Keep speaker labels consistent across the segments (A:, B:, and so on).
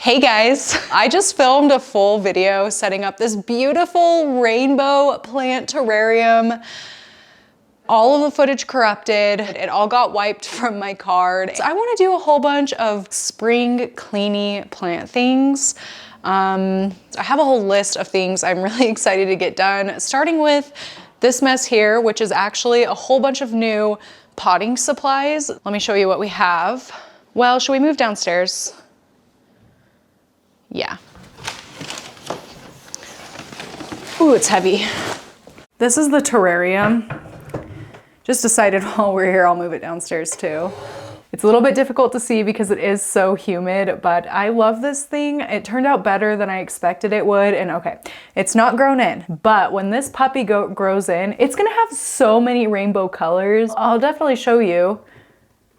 A: Hey guys, I just filmed a full video setting up this beautiful rainbow plant terrarium. All of the footage corrupted. It all got wiped from my card. So I want to do a whole bunch of spring cleany plant things. I have a whole list of things I'm really excited to get done, starting with this mess here, which is actually a whole bunch of new potting supplies. Let me show you what we have. Well, should we move downstairs? Yeah. Ooh, it's heavy. This is the terrarium. Just decided while we're here, I'll move it downstairs too. It's a little bit difficult to see because it is so humid, but I love this thing. It turned out better than I expected it would. And okay, it's not grown in, but when this puppy goat grows in, it's gonna have so many rainbow colors. I'll definitely show you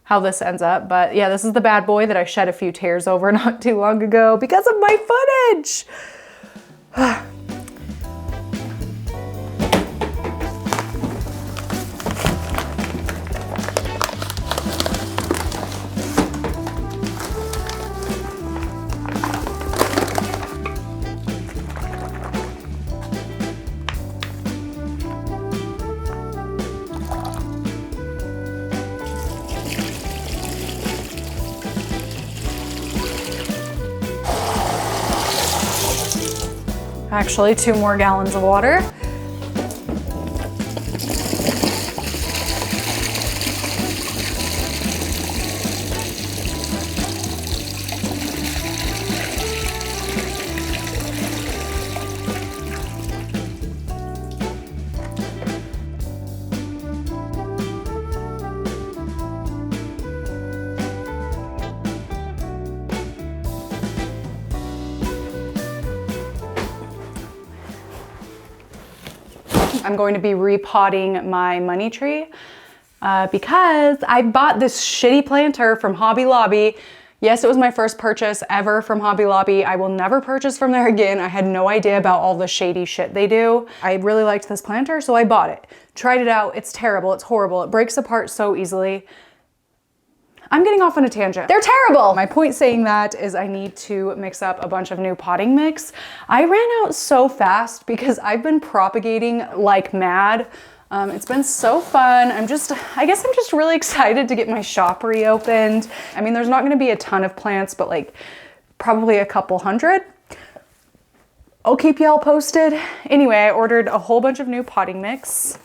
A: how this ends up. But yeah, this is the bad boy that I shed a few tears over not too long ago because of my footage. Actually, 2 more gallons of water. I'm going to be repotting my money tree because I bought this shitty planter from Hobby Lobby. Yes, it was my first purchase ever from Hobby Lobby. I will never purchase from there again. I had no idea about all the shady shit they do. I really liked this planter, so I bought it. Tried it out. It's terrible. It's horrible. It breaks apart so easily. I'm getting off on a tangent. They're terrible. My point saying that is I need to mix up a bunch of new potting mix. I ran out so fast because I've been propagating like mad. It's been so fun. I guess I'm just really excited to get my shop reopened. I mean, there's not gonna be a ton of plants, but like probably a couple hundred. I'll keep y'all posted. Anyway, I ordered a whole bunch of new potting mix.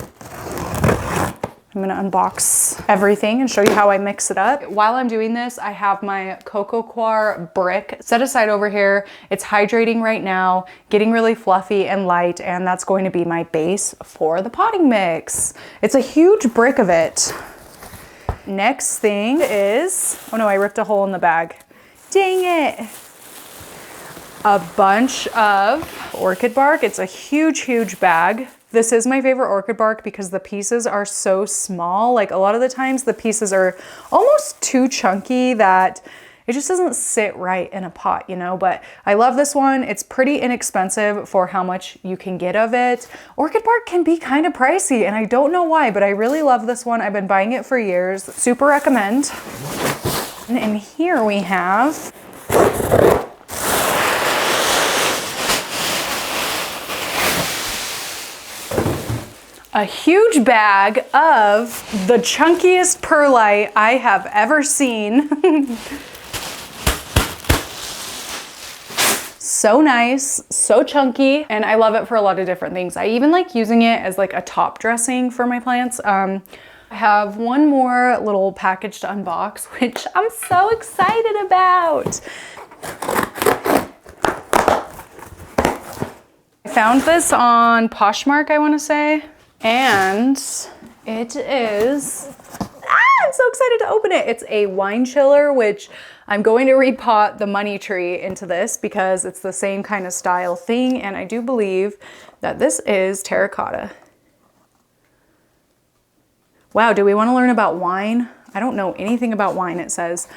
A: I'm gonna unbox everything and show you how I mix it up. While I'm doing this, I have my Coco Coir brick set aside over here. It's hydrating right now, getting really fluffy and light, and that's going to be my base for the potting mix. It's a huge brick of it. Next thing is, oh no, I ripped a hole in the bag. Dang it. A bunch of orchid bark. It's a huge, huge bag. This is my favorite orchid bark because the pieces are so small. Like a lot of the times the pieces are almost too chunky that it just doesn't sit right in a pot, you know, but I love this one. It's pretty inexpensive for how much you can get of it. Orchid bark can be kind of pricey and I don't know why, but I really love this one. I've been buying it for years. Super recommend. And here we have a huge bag of the chunkiest perlite I have ever seen. So nice, so chunky, and I love it for a lot of different things. I even like using it as like a top dressing for my plants. I have one more little package to unbox, which I'm so excited about. I found this on Poshmark, I want to say. And it is, I'm so excited to open it. It's a wine chiller, which I'm going to repot the money tree into this because it's the same kind of style thing. And I do believe that this is terracotta. Wow, do we want to learn about wine? I don't know anything about wine, it says.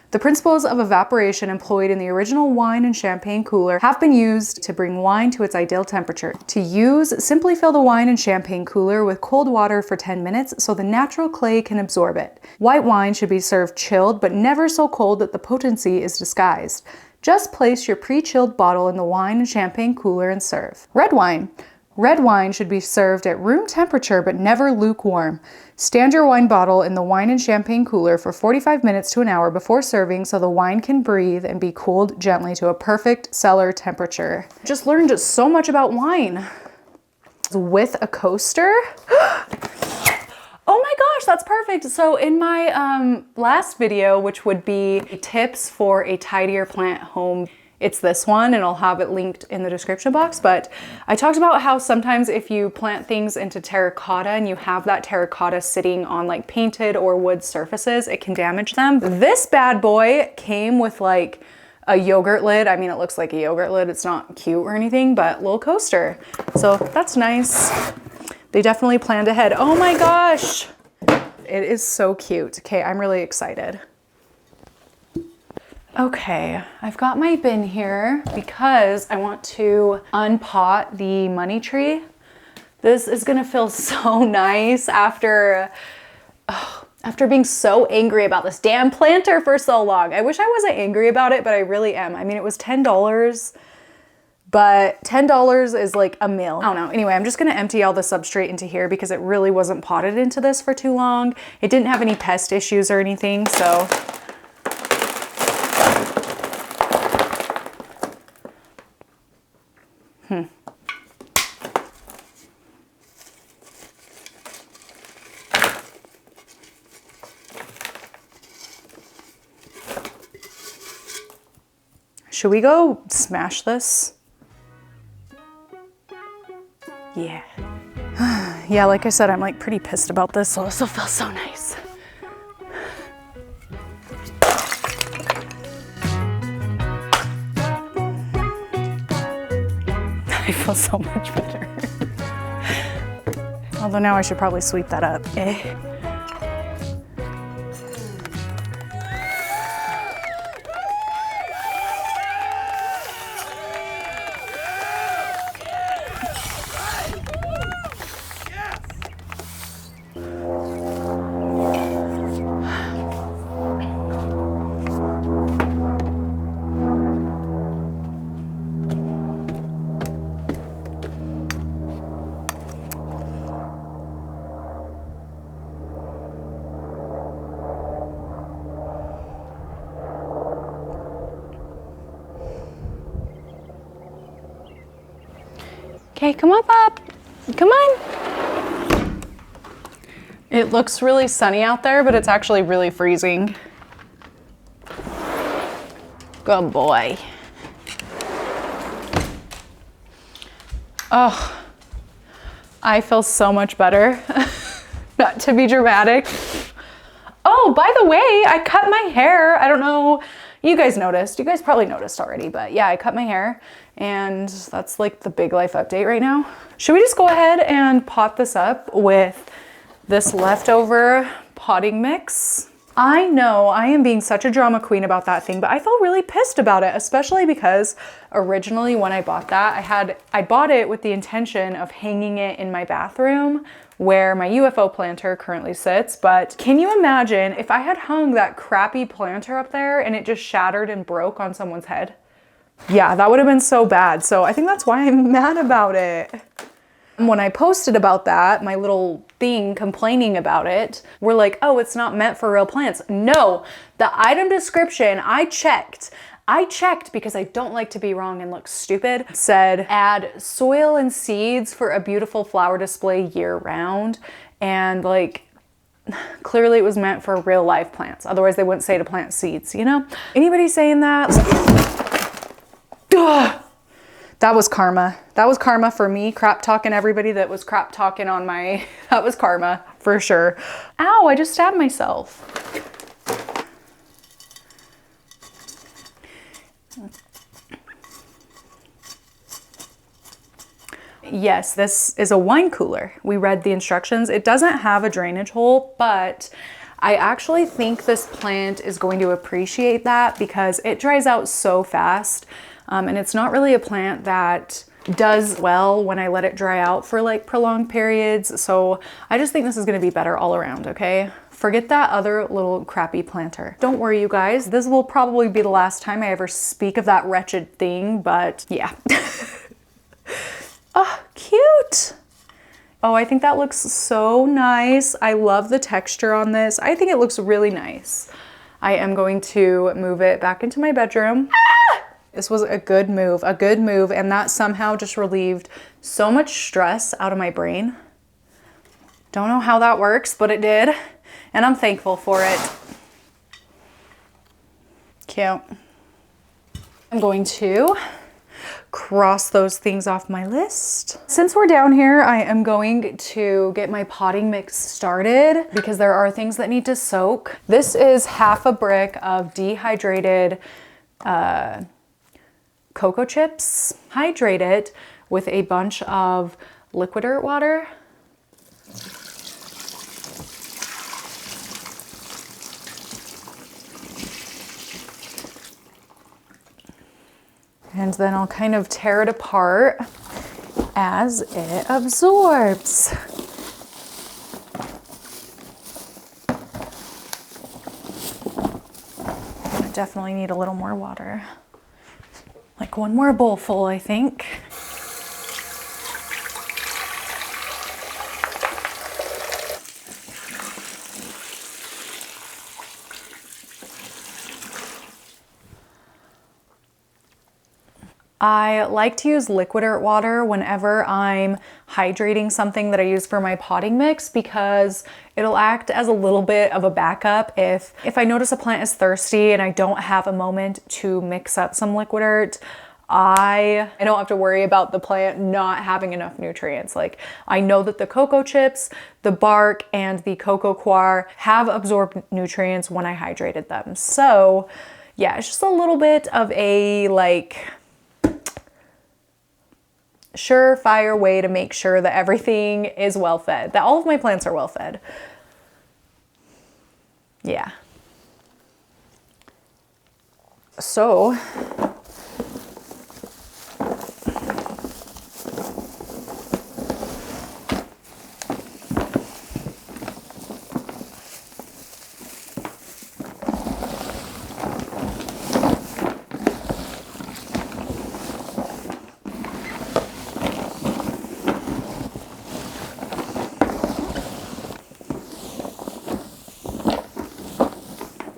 A: The principles of evaporation employed in the original wine and champagne cooler have been used to bring wine to its ideal temperature. To use, simply fill the wine and champagne cooler with cold water for 10 minutes so the natural clay can absorb it. White wine should be served chilled, but never so cold that the potency is disguised. Just place your pre-chilled bottle in the wine and champagne cooler and serve. Red wine. Red wine should be served at room temperature but never lukewarm. Stand your wine bottle in the wine and champagne cooler for 45 minutes to an hour before serving so the wine can breathe and be cooled gently to a perfect cellar temperature. Just learned so much about wine. With a coaster. Oh my gosh, that's perfect. So in my last video, which would be tips for a tidier plant home, it's this one and I'll have it linked in the description box. But I talked about how sometimes if you plant things into terracotta and you have that terracotta sitting on like painted or wood surfaces, it can damage them. This bad boy came with like a yogurt lid. I mean, it looks like a yogurt lid. It's not cute or anything, but little coaster. So that's nice. They definitely planned ahead. Oh my gosh. It is so cute. Okay, I'm really excited. Okay, I've got my bin here because I want to unpot the money tree. This is gonna feel so nice after being so angry about this damn planter for so long. I wish I wasn't angry about it, but I really am. I mean, it was $10, but $10 is like a meal. I don't know. Anyway, I'm just gonna empty all the substrate into here because it really wasn't potted into this for too long. It didn't have any pest issues or anything, so. Should we go smash this? Yeah. Yeah, like I said, I'm like pretty pissed about this, so this will feel so nice. I feel so much better. Although now I should probably sweep that up. Okay, come on up. Come on. It looks really sunny out there, but it's actually really freezing. Good boy. Oh, I feel so much better. Not to be dramatic. Oh, by the way, I cut my hair. I don't know. You guys noticed. You guys probably noticed already, but yeah, I cut my hair and that's like the big life update right now. Should we just go ahead and pot this up with this leftover potting mix? I know I am being such a drama queen about that thing, but I felt really pissed about it, especially because originally when I bought that, I bought it with the intention of hanging it in my bathroom where my UFO planter currently sits. But can you imagine if I had hung that crappy planter up there and it just shattered and broke on someone's head? Yeah, that would have been so bad. So I think that's why I'm mad about it. When I posted about that, my little thing complaining about it, we're like, oh, it's not meant for real plants. No, the item description, I checked because I don't like to be wrong and look stupid, said add soil and seeds for a beautiful flower display year round. And like, clearly it was meant for real life plants. Otherwise they wouldn't say to plant seeds, you know? Anybody saying that? Ugh. That was karma. That was karma for me, crap talking everybody that was crap talking on my, that was karma for sure. Ow, I just stabbed myself. Yes, this is a wine cooler. We read the instructions. It doesn't have a drainage hole, but I actually think this plant is going to appreciate that because it dries out so fast. And it's not really a plant that does well when I let it dry out for like prolonged periods. So I just think this is going to be better all around, okay? Forget that other little crappy planter. Don't worry, you guys. This will probably be the last time I ever speak of that wretched thing, but yeah. Oh, cute. Oh, I think that looks so nice. I love the texture on this. I think it looks really nice. I am going to move it back into my bedroom. Ah! This was a good move, and that somehow just relieved so much stress out of my brain. Don't know how that works, but it did, and I'm thankful for it. Cute. I'm going to cross those things off my list. Since we're down here, I am going to get my potting mix started because there are things that need to soak. This is half a brick of dehydrated cocoa chips. Hydrate it with a bunch of liquid dirt water. And then I'll kind of tear it apart as it absorbs. I definitely need a little more water. Like one more bowl full, I think. I like to use liquid dirt water whenever I'm hydrating something that I use for my potting mix because it'll act as a little bit of a backup if I notice a plant is thirsty and I don't have a moment to mix up some liquid dirt. I don't have to worry about the plant not having enough nutrients. Like, I know that the cocoa chips, the bark, and the cocoa coir have absorbed nutrients when I hydrated them. So yeah, it's just a little bit of a like surefire way to make sure that everything is well fed, that all of my plants are well fed. Yeah. So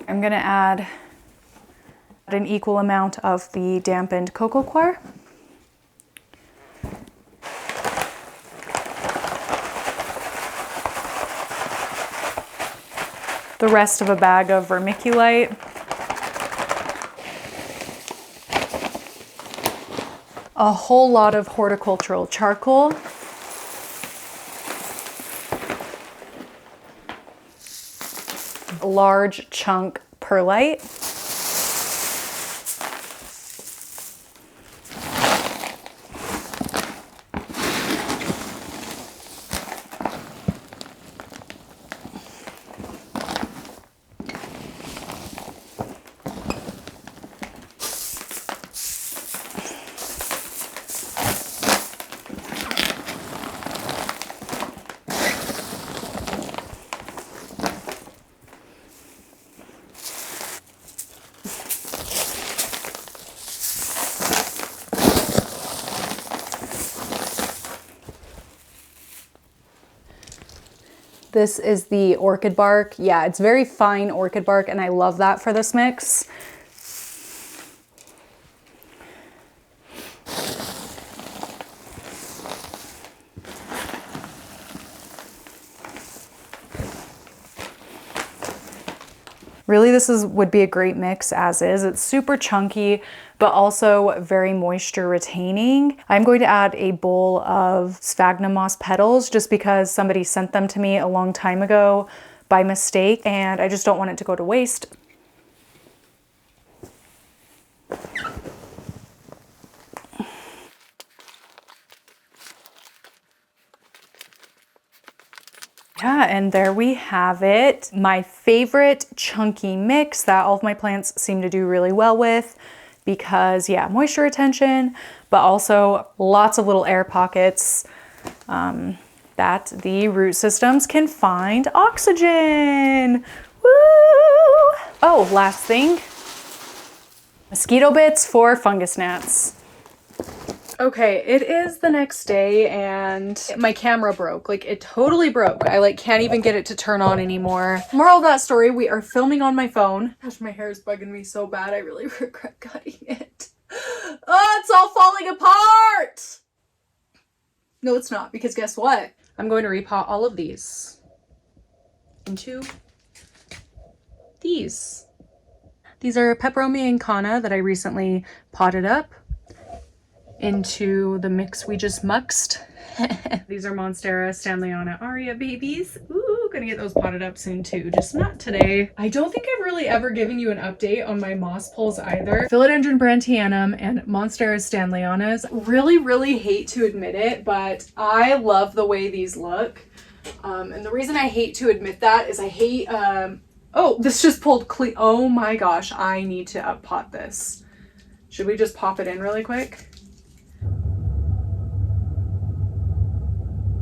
A: I'm gonna add an equal amount of the dampened cocoa coir. The rest of a bag of vermiculite. A whole lot of horticultural charcoal. A large chunk perlite. This is the orchid bark. Yeah, it's very fine orchid bark, and I love that for this mix. Really, would be a great mix as is. It's super chunky, but also very moisture retaining. I'm going to add a bowl of sphagnum moss petals just because somebody sent them to me a long time ago by mistake, and I just don't want it to go to waste. Yeah, and there we have it. My favorite chunky mix that all of my plants seem to do really well with because, yeah, moisture retention, but also lots of little air pockets that that the root systems can find oxygen. Woo! Oh, last thing, mosquito bits for fungus gnats. Okay, it is the next day and my camera broke. Like, it totally broke. I like can't even get it to turn on anymore. Moral of that story, we are filming on my phone. Gosh, my hair is bugging me so bad. I really regret cutting it. Oh, it's all falling apart. No, it's not, because guess what? I'm going to repot all of these into these. These are peperomia incana that I recently potted up into the mix we just muxed. These are Monstera Stanleyana Aria babies. Ooh, gonna get those potted up soon too, just not today. I don't think I've really ever given you an update on my moss poles either. Philodendron Brantianum and Monstera Stanleyanas. Really hate to admit it, but I love the way these look. And the reason I hate to admit that is I hate, oh, this just pulled clean. Oh my gosh, I need to up pot this. Should we just pop it in really quick?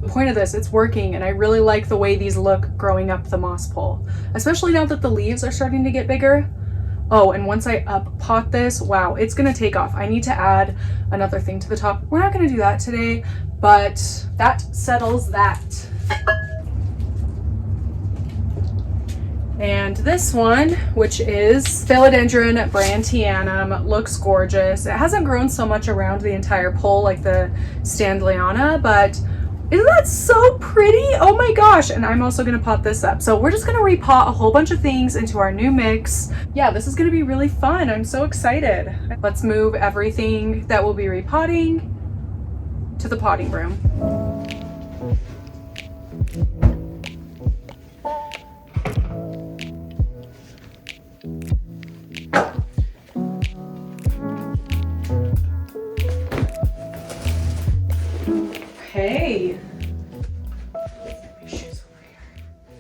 A: The point of this, it's working, and I really like the way these look growing up the moss pole, especially now that the leaves are starting to get bigger. Oh, and once I up pot this, wow, it's gonna take off. I need to add another thing to the top. We're not gonna do that today, but that settles that. And this one, which is Philodendron Brantianum, looks gorgeous. It hasn't grown so much around the entire pole like the Stanleyana, but isn't that so pretty? Oh my gosh. And I'm also gonna pot this up. So we're just gonna repot a whole bunch of things into our new mix. Yeah, this is gonna be really fun. I'm so excited. Let's move everything that we'll be repotting to the potting room. Hey,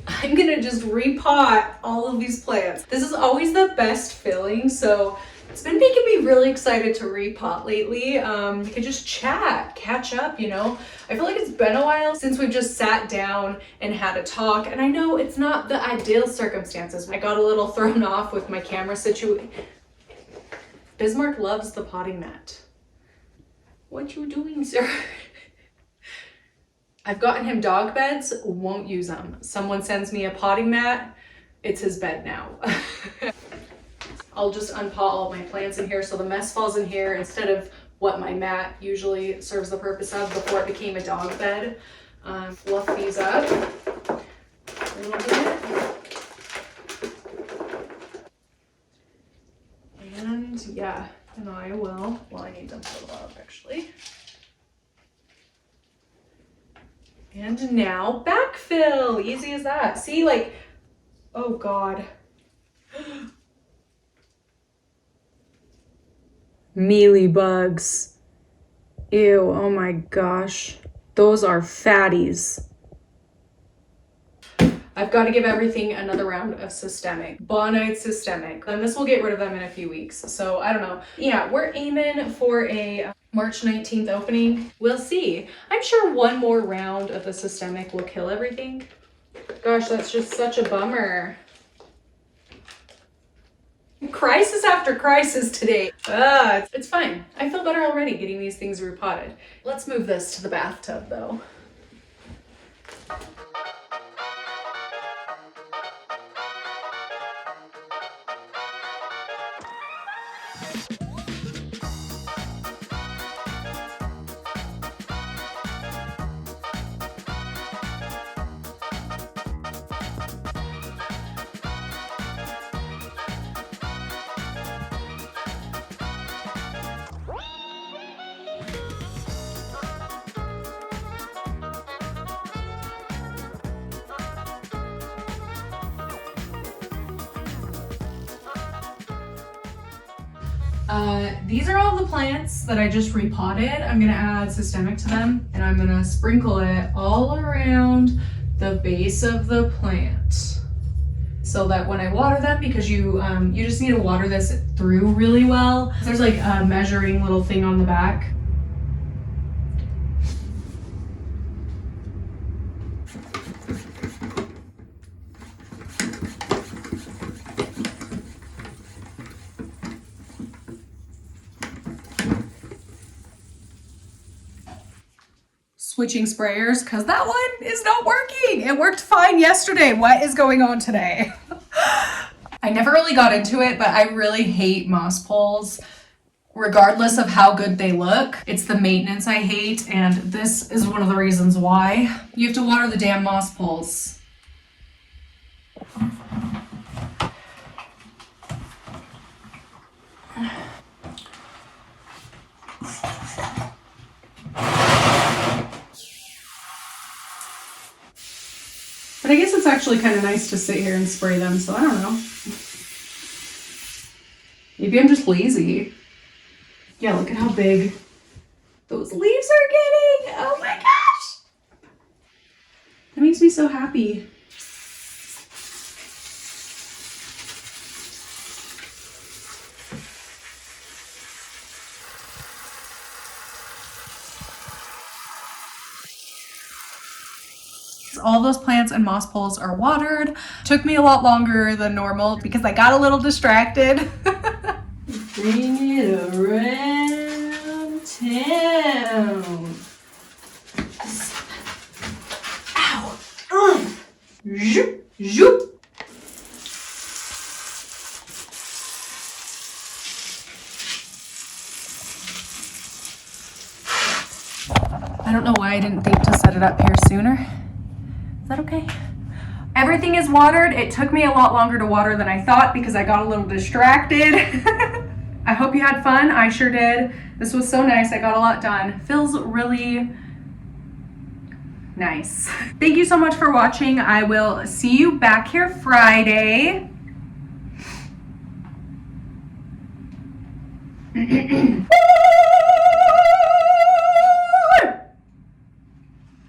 A: I'm gonna just repot all of these plants. This is always the best filling, so it's been making me really excited to repot lately. You can just chat, catch up, you know? I feel like it's been a while since we've just sat down and had a talk, and I know it's not the ideal circumstances. I got a little thrown off with my camera situation. Bismarck loves the potting mat. What you doing, sir? I've gotten him dog beds, won't use them. Someone sends me a potting mat, it's his bed now. I'll just unpot all my plants in here so the mess falls in here instead of what my mat usually serves the purpose of before it became a dog bed. Fluff these up a little bit. And yeah, and I will, well, I need them filled up actually. And now backfill, easy as that. See, like, oh God. Mealy bugs. Ew, oh my gosh. Those are fatties. I've got to give everything another round of systemic. Bonite systemic. And this will get rid of them in a few weeks. So I don't know. Yeah, we're aiming for a March 19th opening. We'll see. I'm sure one more round of the systemic will kill everything. Gosh, that's just such a bummer. Crisis after crisis today. It's fine. I feel better already getting these things repotted. Let's move this to the bathtub though. These are all the plants that I just repotted. I'm gonna add systemic to them and I'm gonna sprinkle it all around the base of the plant so that when I water them, because you just need to water this through really well. There's like a measuring little thing on the back. switching sprayers because that one is not working. It worked fine yesterday. What is going on today? I never really got into it, but I really hate moss poles. Regardless of how good they look, it's the maintenance I hate, and this is one of the reasons why. You have to water the damn moss poles. But I guess it's actually kind of nice to sit here and spray them, so I don't know. Maybe I'm just lazy. Yeah, look at how big those leaves are getting. Oh my gosh. That makes me so happy. All those plants and moss poles are watered. Took me a lot longer than normal because I got a little distracted. Bring it around town. Ow. Zoop, zoop. I don't know why I didn't think to set it up here sooner. Is that okay? Everything is watered. It took me a lot longer to water than I thought because I got a little distracted. I hope you had fun. I sure did. This was so nice. I got a lot done. Feels really nice. Thank you so much for watching. I will see you back here Friday.